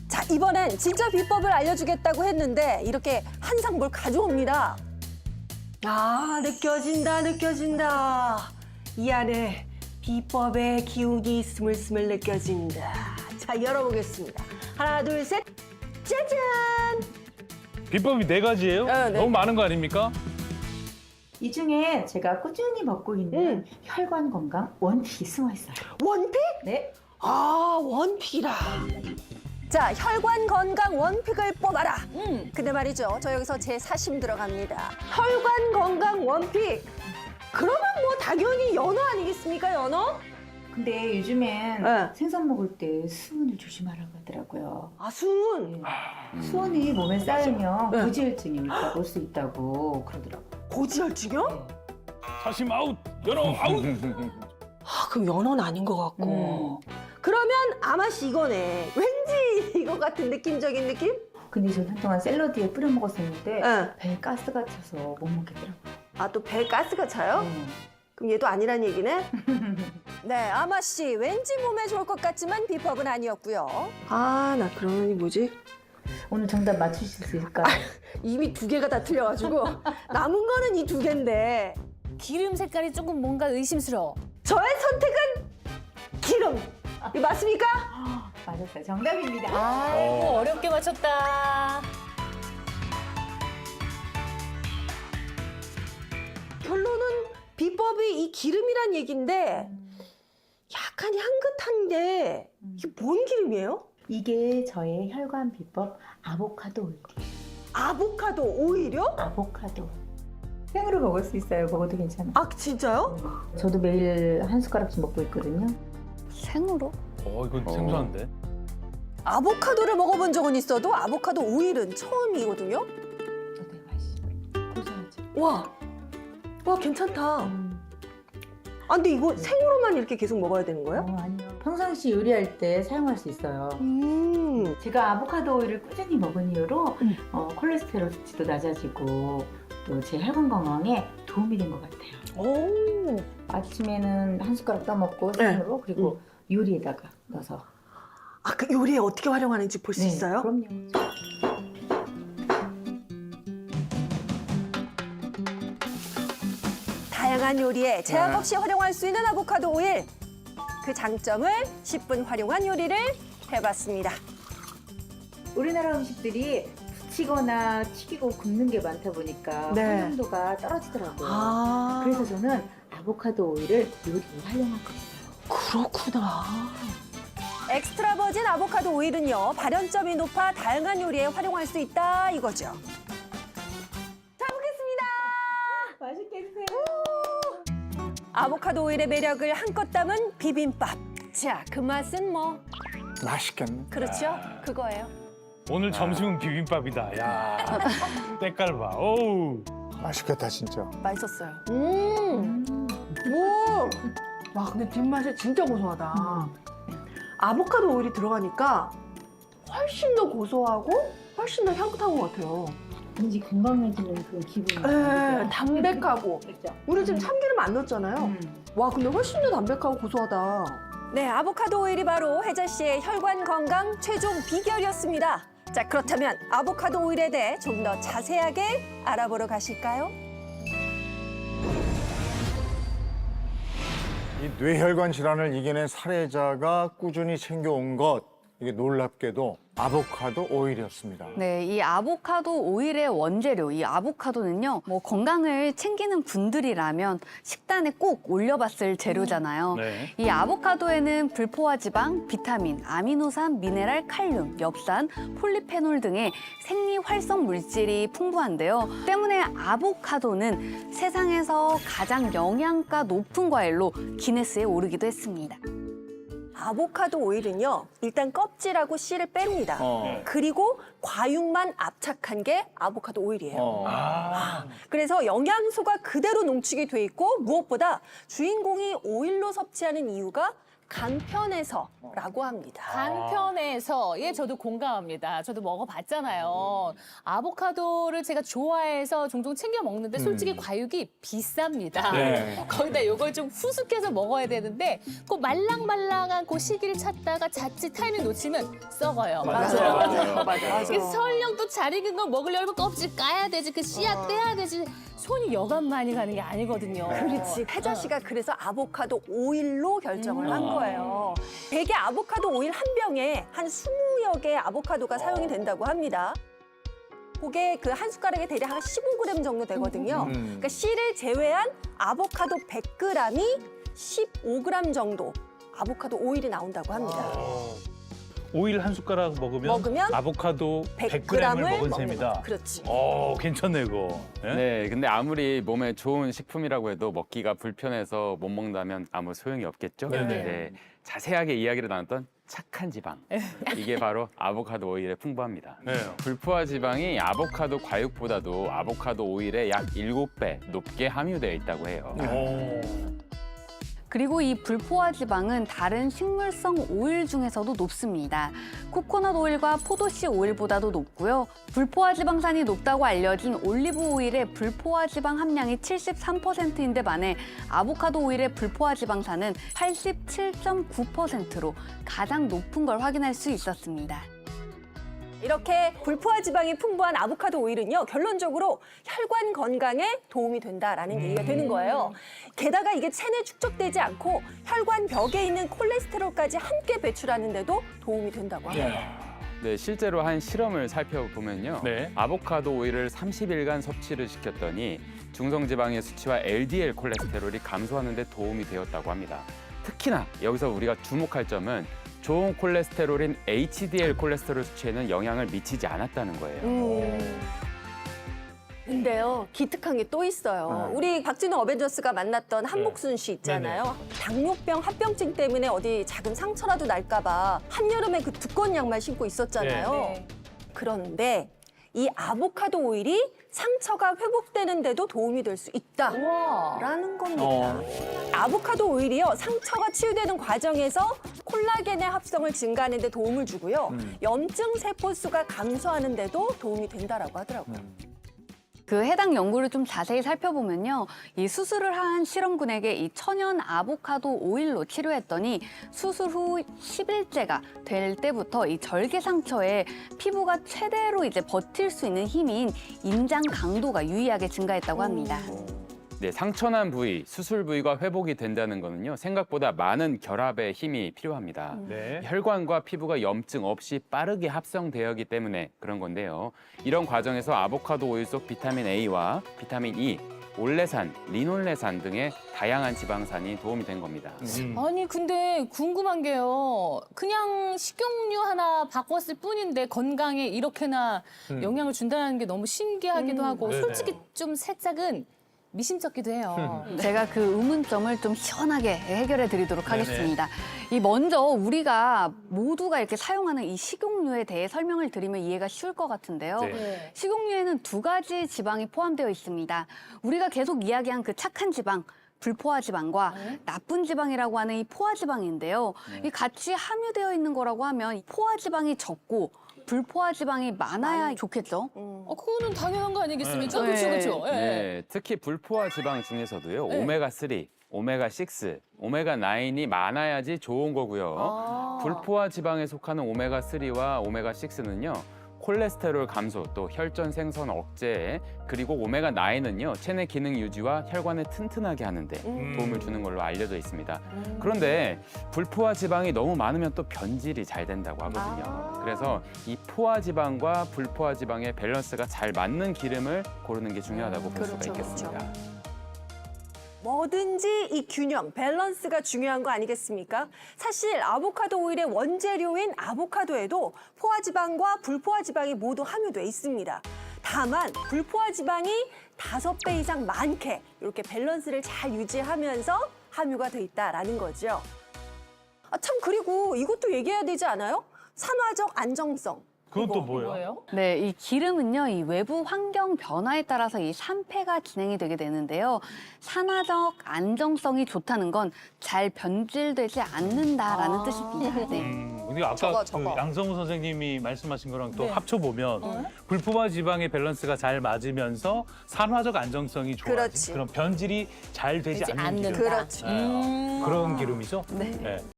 자, 이번엔 진짜 비법을 알려주겠다고 했는데 이렇게 한 상 뭘 가져옵니다. 아, 느껴진다, 느껴진다. 이 안에 비법의 기운이 스물스물 느껴진다. 자, 열어보겠습니다. 하나, 둘, 셋. 짜잔! 비법이 4가지예요? 네. 너무 많은 거 아닙니까? 이 중에 제가 꾸준히 먹고 있는 혈관 건강 원픽이 숨어 있어요. 원픽? 네. 아, 원픽이라. 자, 혈관 건강 원픽을 뽑아라. 근데 말이죠, 저 여기서 제 사심 들어갑니다. 혈관 건강 원픽. 그러면 뭐 당연히 연어 아니겠습니까, 연어? 근데 요즘엔 네. 생선 먹을 때 수은을 조심하라고 하더라고요. 아, 순. 수은이 몸에 쌓이면 네. 고지혈증이 올 수 있다고 그러더라고요. 고지혈증이요? 사심 아웃! 연어 아웃! 아, 그럼 연어는 아닌 것 같고. 그러면 아마씨 이거네. 왠지 이거 같은 느낌적인 느낌? 근데 저 한동안 샐러드에 뿌려 먹었었는데 네. 배에 가스가 차서 못 먹겠더라고요. 아, 또 배에 가스가 차요? 그럼 얘도 아니란 얘기네? 네, 아마씨 왠지 몸에 좋을 것 같지만 비법은 아니었고요. 아, 나 그러면 이 뭐지? 오늘 정답 맞추실 수 있을까요? 이미 2개가 다 틀려가지고 남은 거는 이 2개인데 기름 색깔이 조금 뭔가 의심스러워. 저의 선택은 기름. 이거 맞습니까? 맞았어요. 정답입니다. 아이고 어렵게 맞췄다. 결론은 비법이 이 기름이란 얘기인데 약간 향긋한데 이게 뭔 기름이에요? 이게 저의 혈관 비법 아보카도 오일이에요. 아보카도 오일이요? 아보카도. 생으로 먹을 수 있어요. 먹어도 괜찮아요. 아, 진짜요? 저도 매일 한 숟가락씩 먹고 있거든요. 생으로? 이건 생소한데. 아보카도를 먹어본 적은 있어도 아보카도 오일은 처음이거든요. 어때요, 맛이? 고소하죠? 와, 괜찮다. 아, 근데 이거 생으로만 이렇게 계속 먹어야 되는 거예요? 아니요. 평상시 요리할 때 사용할 수 있어요. 제가 아보카도 오일을 꾸준히 먹은 이후로 콜레스테롤 수치도 낮아지고 또 제 혈관 건강에 도움이 된 것 같아요. 오. 아침에는 한 숟가락 떠먹고 생으로 그리고 요리에다가 넣어서. 아, 그 요리에 어떻게 활용하는지 볼 수 네, 있어요? 그럼요. 다양한 요리에 제약 없이 활용할 수 있는 아보카도 오일. 그 장점을 10분 활용한 요리를 해봤습니다. 우리나라 음식들이 부치거나 튀기고 굽는 게 많다 보니까 네. 활용도가 떨어지더라고요. 아, 그래서 저는 아보카도 오일을 요리에 활용하고 있어요. 그렇구나. 엑스트라 버진 아보카도 오일은요, 발연점이 높아 다양한 요리에 활용할 수 있다 이거죠. 잘 먹겠습니다. 맛있게 드세요. 아보카도 오일의 매력을 한껏 담은 비빔밥. 자, 그 맛은 뭐 맛있겠네. 그렇죠? 그거예요. 오늘 점심은 비빔밥이다. 야, 때깔 봐. 오우. 맛있겠다 진짜. 맛있었어요. 오! 와, 근데 뒷맛이 진짜 고소하다. 아보카도 오일이 들어가니까 훨씬 더 고소하고 훨씬 더 향긋한 것 같아요. 왠지 건강해지는 그 기분이. 네, 담백하고. 그렇죠. 우리 지금 참기름 안 넣었잖아요. 와, 근데 훨씬 더 담백하고 고소하다. 네, 아보카도 오일이 바로 혜자 씨의 혈관 건강 최종 비결이었습니다. 자, 그렇다면 아보카도 오일에 대해 좀 더 자세하게 알아보러 가실까요? 이 뇌혈관 질환을 이겨낸 사례자가 꾸준히 챙겨온 것, 이게 놀랍게도 아보카도 오일이었습니다. 네, 이 아보카도 오일의 원재료, 이 아보카도는요, 뭐 건강을 챙기는 분들이라면 식단에 꼭 올려봤을 재료잖아요. 네. 이 아보카도에는 불포화 지방, 비타민, 아미노산, 미네랄, 칼륨, 엽산, 폴리페놀 등의 생리 활성 물질이 풍부한데요. 때문에 아보카도는 세상에서 가장 영양가 높은 과일로 기네스에 오르기도 했습니다. 아보카도 오일은요, 일단 껍질하고 씨를 뺍니다. 그리고 과육만 압착한 게 아보카도 오일이에요. 그래서 영양소가 그대로 농축이 돼 있고 무엇보다 주인공이 오일로 섭취하는 이유가 간편해서라고 합니다. 간편해서 예 저도 공감합니다. 저도 먹어봤잖아요. 아보카도를 제가 좋아해서 종종 챙겨 먹는데 솔직히 과육이 비쌉니다. 네. 거기다 이걸 좀 후숙해서 먹어야 되는데 그 말랑말랑한 그 시기를 찾다가 자칫 타이밍 놓치면 썩어요. 맞아요. 그래서 설령 또 잘 익은 거 먹으려면 껍질 까야 되지 그 씨앗 떼야 되지 손이 여간 많이 가는 게 아니거든요. 그렇지. 혜자 씨가 그래서 아보카도 오일로 결정을 한 거예요. 대개 아보카도 오일 한 병에 한 20여 개의 아보카도가 사용이 된다고 합니다. 그게 그 한 숟가락에 대략 한 15g 정도 되거든요. 그러니까 씨를 제외한 아보카도 100g이 15g 정도 아보카도 오일이 나온다고 합니다. 오일 한 숟가락 먹으면 아보카도 100g을 먹은 셈이다. 그렇지. 괜찮네 이거. 예? 네, 근데 아무리 몸에 좋은 식품이라고 해도 먹기가 불편해서 못 먹는다면 아무 소용이 없겠죠? 네네. 네, 자세하게 이야기를 나눴던 착한 지방. 이게 바로 아보카도 오일에 풍부합니다. 네. 불포화 지방이 아보카도 과육보다도 아보카도 오일에 약 7배 높게 함유되어 있다고 해요. 그리고 이 불포화 지방은 다른 식물성 오일 중에서도 높습니다. 코코넛 오일과 포도씨 오일보다도 높고요. 불포화 지방산이 높다고 알려진 올리브 오일의 불포화 지방 함량이 73%인데 반해 아보카도 오일의 불포화 지방산은 87.9%로 가장 높은 걸 확인할 수 있었습니다. 이렇게 불포화 지방이 풍부한 아보카도 오일은요, 결론적으로 혈관 건강에 도움이 된다라는 얘기가 되는 거예요. 게다가 이게 체내에 축적되지 않고 혈관 벽에 있는 콜레스테롤까지 함께 배출하는데도 도움이 된다고 합니다. 네, 실제로 한 실험을 살펴보면요. 네. 아보카도 오일을 30일간 섭취를 시켰더니 중성지방의 수치와 LDL 콜레스테롤이 감소하는 데 도움이 되었다고 합니다. 특히나 여기서 우리가 주목할 점은 좋은 콜레스테롤인 HDL 콜레스테롤 수치에는 영향을 미치지 않았다는 거예요. 근데요, 기특한 게 또 있어요. 우리 박진우 어벤져스가 만났던 한복순 씨 있잖아요. 당뇨병, 합병증 때문에 어디 작은 상처라도 날까 봐 한여름에 그 두꺼운 양말 신고 있었잖아요. 네. 그런데 이 아보카도 오일이 상처가 회복되는데도 도움이 될 수 있다라는 겁니다. 아보카도 오일이요, 상처가 치유되는 과정에서 콜라겐의 합성을 증가하는 데 도움을 주고요. 염증 세포 수가 감소하는 데도 도움이 된다라고 하더라고요. 그 해당 연구를 좀 자세히 살펴보면요. 이 수술을 한 실험군에게 이 천연 아보카도 오일로 치료했더니 수술 후 10일째가 될 때부터 이 절개 상처에 피부가 최대로 이제 버틸 수 있는 힘인 인장 강도가 유의하게 증가했다고 합니다. 네, 상처난 부위, 수술 부위가 회복이 된다는 거는요. 생각보다 많은 결합의 힘이 필요합니다. 네. 혈관과 피부가 염증 없이 빠르게 합성되었기 때문에 그런 건데요. 이런 과정에서 아보카도 오일 속 비타민 A와 비타민 E, 올레산, 리놀레산 등의 다양한 지방산이 도움이 된 겁니다. 아니 근데 궁금한 게요. 그냥 식용유 하나 바꿨을 뿐인데 건강에 이렇게나 영향을 준다는 게 너무 신기하기도 하고 네네. 솔직히 좀 살짝은 미심쩍기도 해요. 제가 그 의문점을 좀 시원하게 해결해 드리도록 하겠습니다. 이 먼저 우리가 모두가 이렇게 사용하는 이 식용유에 대해 설명을 드리면 이해가 쉬울 것 같은데요. 네. 식용유에는 두 가지 지방이 포함되어 있습니다. 우리가 계속 이야기한 그 착한 지방, 불포화 지방과 나쁜 지방이라고 하는 이 포화 지방인데요. 이 같이 함유되어 있는 거라고 하면 포화 지방이 적고 불포화 지방이 많아야 좋겠죠. 그거는 당연한 거 아니겠습니까? 네. 그렇죠, 그렇죠. 예. 네, 특히 불포화 지방 중에서도요. 오메가3, 오메가6, 오메가9이 많아야지 좋은 거고요. 불포화 지방에 속하는 오메가3와 오메가6는요. 콜레스테롤 감소, 또 혈전 생성 억제, 그리고 오메가9은요. 체내 기능 유지와 혈관을 튼튼하게 하는 데 도움을 주는 걸로 알려져 있습니다. 그런데 불포화 지방이 너무 많으면 또 변질이 잘 된다고 하거든요. 그래서 이 포화 지방과 불포화 지방의 밸런스가 잘 맞는 기름을 고르는 게 중요하다고 볼 수가 있겠습니다. 뭐든지 이 균형, 밸런스가 중요한 거 아니겠습니까? 사실 아보카도 오일의 원재료인 아보카도에도 포화지방과 불포화지방이 모두 함유돼 있습니다. 다만 불포화지방이 5배 이상 많게 이렇게 밸런스를 잘 유지하면서 함유가 돼 있다라는 거죠. 참 그리고 이것도 얘기해야 되지 않아요? 산화적 안정성. 그건 또 뭐예요? 뭐예요? 네, 이 기름은요, 이 외부 환경 변화에 따라서 이 산패가 진행이 되게 되는데요. 산화적 안정성이 좋다는 건 잘 변질되지 않는다라는 뜻입니다. 네. 근데 아까 그 양성우 선생님이 말씀하신 거랑 또 합쳐보면 불포화 지방의 밸런스가 잘 맞으면서 산화적 안정성이 좋아지. 그렇지. 그럼 변질이 잘 되지 않는 기름. 그렇지. 그런 기름이죠. 네. 네.